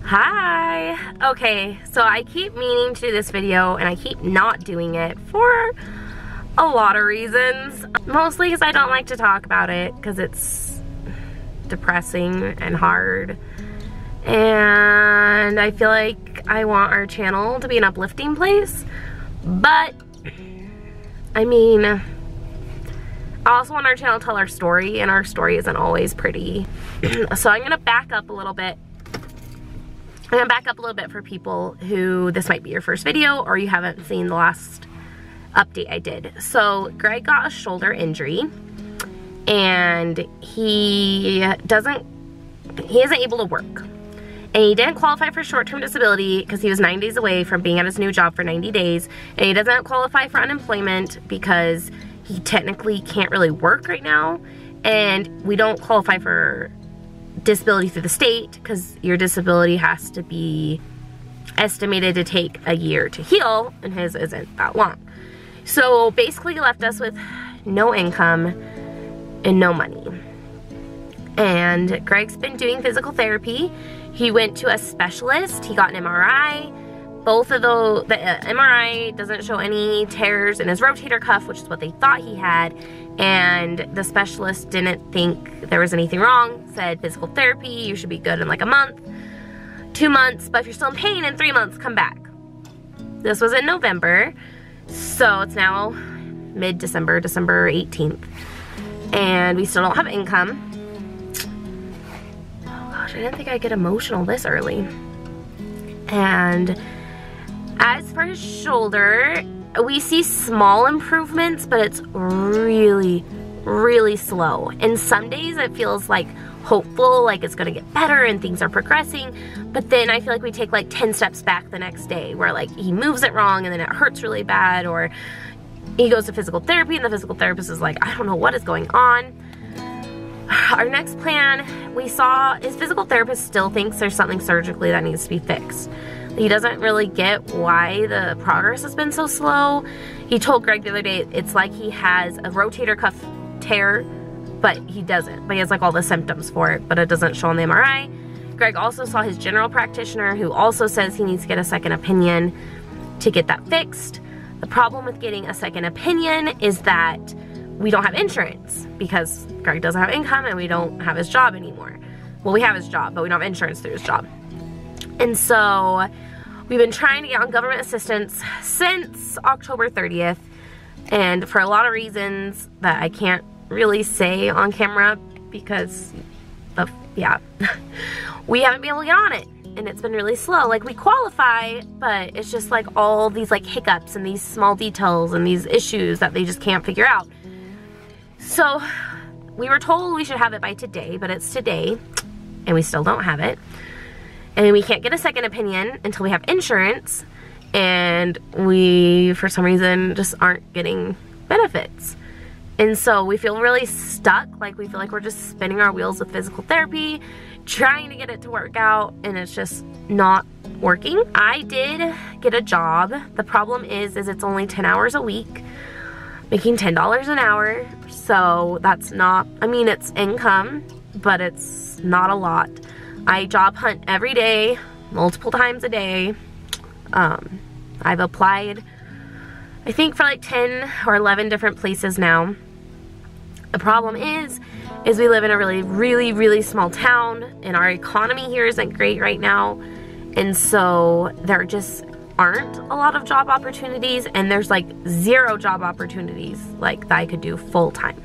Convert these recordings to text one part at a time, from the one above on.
Hi! Okay, so I keep meaning to do this video and I keep not doing it for a lot of reasons. Mostly because I don't like to talk about it because it's depressing and hard. And I feel like I want our channel to be an uplifting place. But, I mean, I also want our channel to tell our story, and our story isn't always pretty. So I'm gonna back up a little bit. I'm gonna back up a little bit for people who this might be your first video or you haven't seen the last update I did. So Greg got a shoulder injury and he isn't able to work. And he didn't qualify for short-term disability because he was 9 days away from being at his new job for 90 days. And he doesn't qualify for unemployment because he technically can't really work right now. And we don't qualify for disability through the state because your disability has to be estimated to take a year to heal, and his isn't that long. So basically he left us with no income and no money. And Greg's been doing physical therapy. He went to a specialist, he got an MRI. Both of those, the MRI doesn't show any tears in his rotator cuff, which is what they thought he had. And the specialist didn't think there was anything wrong, said physical therapy, you should be good in like a month, 2 months, but if you're still in pain in 3 months, come back. This was in November, so it's now mid-December, December 18th, and we still don't have income. Oh gosh, I didn't think I'd get emotional this early. And as for his shoulder, we see small improvements, but it's really, really slow. And some days it feels like hopeful, like it's gonna get better and things are progressing. But then I feel like we take like 10 steps back the next day where like he moves it wrong and then it hurts really bad, or he goes to physical therapy and the physical therapist is like, I don't know what is going on. Our next plan, we saw his physical therapist still thinks there's something surgically that needs to be fixed. He doesn't really get why the progress has been so slow. He told Greg the other day it's like he has a rotator cuff tear, but he doesn't. But he has like all the symptoms for it, but it doesn't show on the MRI. Greg also saw his general practitioner who also says he needs to get a second opinion to get that fixed. The problem with getting a second opinion is that we don't have insurance because Greg doesn't have income and we don't have his job anymore. Well, we have his job, but we don't have insurance through his job. And so we've been trying to get on government assistance since October 30th, and for a lot of reasons that I can't really say on camera because of, yeah, we haven't been able to get on it, and it's been really slow. Like, we qualify, but it's just like all these like hiccups and these small details and these issues that they just can't figure out. So we were told we should have it by today, but it's today and we still don't have it. And we can't get a second opinion until we have insurance, and we, for some reason, just aren't getting benefits. And so we feel really stuck, like we feel like we're just spinning our wheels with physical therapy, trying to get it to work out, and it's just not working. I did get a job. The problem is it's only 10 hours a week, making $10 an hour. So that's not, I mean, it's income, but it's not a lot. I job hunt every day, multiple times a day. I've applied, I think, for like 10 or 11 different places now. The problem is we live in a really, really, really small town, and our economy here isn't great right now. And so there just aren't a lot of job opportunities, and there's like 0 job opportunities like that I could do full time.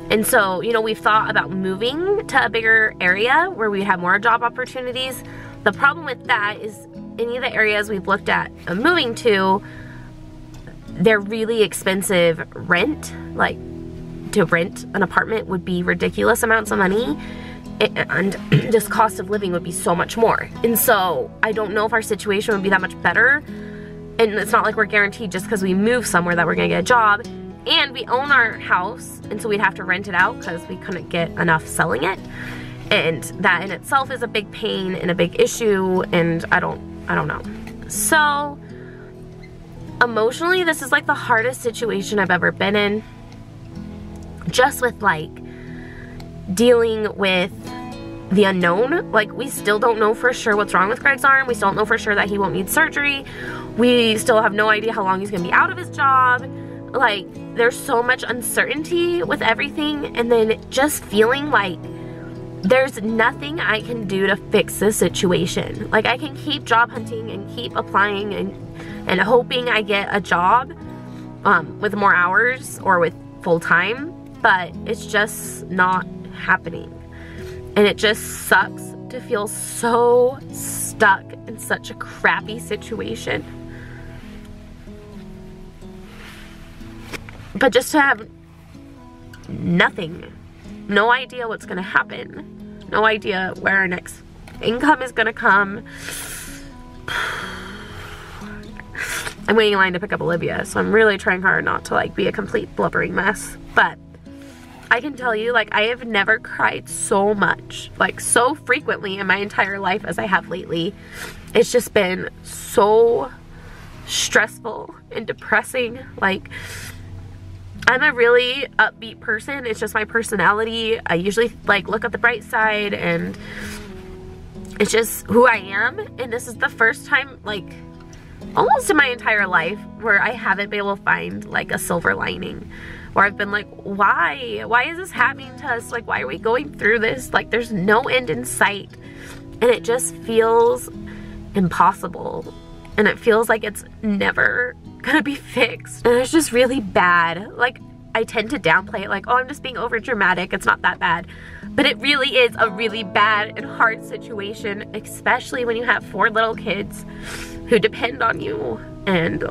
And so, you know, we've thought about moving to a bigger area where we have more job opportunities. The problem with that is any of the areas we've looked at moving to, they're really expensive rent. Like, to rent an apartment would be ridiculous amounts of money, and just cost of living would be so much more. And so I don't know if our situation would be that much better. And it's not like we're guaranteed just because we move somewhere that we're gonna get a job. And we own our house, and so we'd have to rent it out because we couldn't get enough selling it. And that in itself is a big pain and a big issue, and I don't know. So emotionally, this is like the hardest situation I've ever been in. Just with like dealing with the unknown. Like, we still don't know for sure what's wrong with Greg's arm. We still don't know for sure that he won't need surgery. We still have no idea how long he's gonna be out of his job. Like, there's so much uncertainty with everything, and then just feeling like there's nothing I can do to fix this situation. Like, I can keep job hunting and keep applying and hoping I get a job with more hours or with full time, but it's just not happening. And it just sucks to feel so stuck in such a crappy situation. But just to have nothing, no idea what's gonna happen, no idea where our next income is gonna come. I'm waiting in line to pick up Olivia, so I'm really trying hard not to like be a complete blubbering mess. But I can tell you, like, I have never cried so much, like so frequently in my entire life as I have lately. It's just been so stressful and depressing. Like, I'm a really upbeat person. It's just my personality. I usually like look at the bright side, and it's just who I am. And this is the first time, like, almost in my entire life where I haven't been able to find like a silver lining, where I've been like, why is this happening to us? Like, why are we going through this? Like, there's no end in sight, and it just feels impossible, and it feels like it's never gonna be fixed, and it's just really bad. Like, I tend to downplay it, like, oh, I'm just being over dramatic, it's not that bad, but it really is a really bad and hard situation, especially when you have 4 little kids who depend on you, and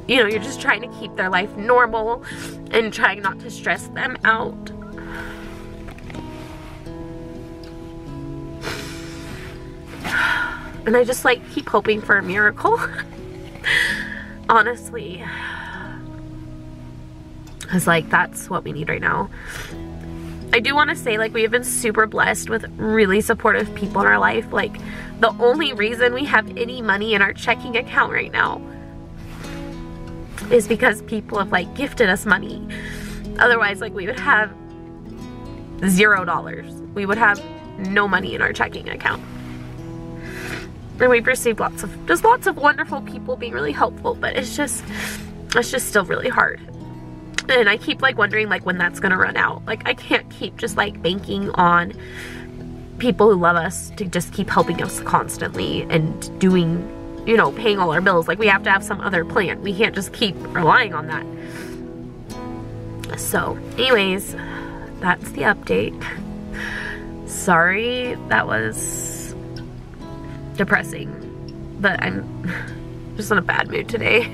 you know, you're just trying to keep their life normal and trying not to stress them out. And I just like keep hoping for a miracle. Honestly, it's like, that's what we need right now. I do want to say, like, we have been super blessed with really supportive people in our life. Like, the only reason we have any money in our checking account right now is because people have like gifted us money. Otherwise, like, we would have $0. We would have no money in our checking account. And we've received lots of wonderful people being really helpful, but it's just still really hard. And I keep like wondering like when that's gonna run out. Like, I can't keep just like banking on people who love us to just keep helping us constantly and doing, you know, paying all our bills. Like, we have to have some other plan. We can't just keep relying on that. So anyways, that's the update. Sorry that was depressing, but I'm just in a bad mood today.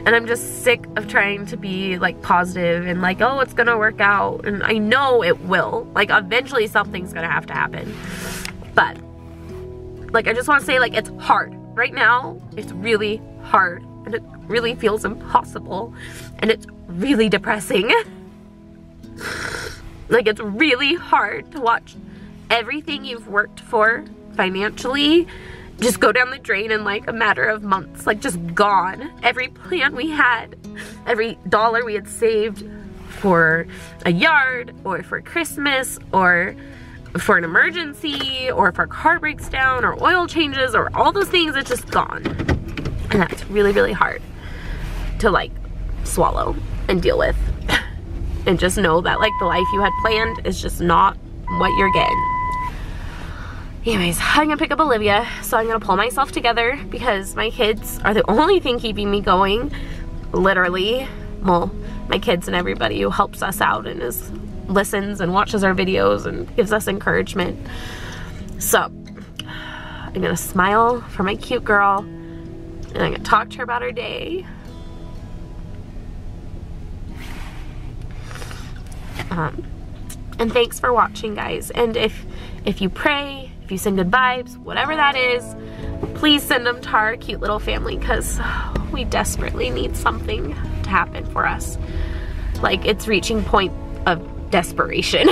And I'm just sick of trying to be like positive and like, oh, it's gonna work out, and I know it will. Like, eventually something's gonna have to happen, but like, I just want to say, like, it's hard right now. It's really hard, and it really feels impossible, and it's really depressing. Like, it's really hard to watch everything you've worked for financially just go down the drain in like a matter of months. Like, just gone. Every plan we had, every dollar we had saved for a yard or for Christmas or for an emergency or if our car breaks down or oil changes or all those things, it's just gone. And that's really, really hard to like swallow and deal with. And just know that like the life you had planned is just not what you're getting. Anyways, I'm gonna pick up Olivia, so I'm gonna pull myself together because my kids are the only thing keeping me going, literally. Well, my kids and everybody who helps us out and listens and watches our videos and gives us encouragement. So, I'm gonna smile for my cute girl, and I'm gonna talk to her about her day. And thanks for watching, guys. And if you pray, if you send good vibes, whatever that is, please send them to our cute little family, because we desperately need something to happen for us. Like, it's reaching point of desperation.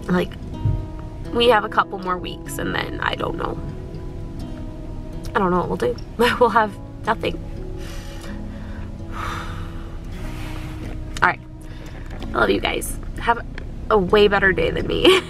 Like, we have a couple more weeks and then I don't know what we'll do. We'll have nothing. All right, I love you guys. Have a way better day than me.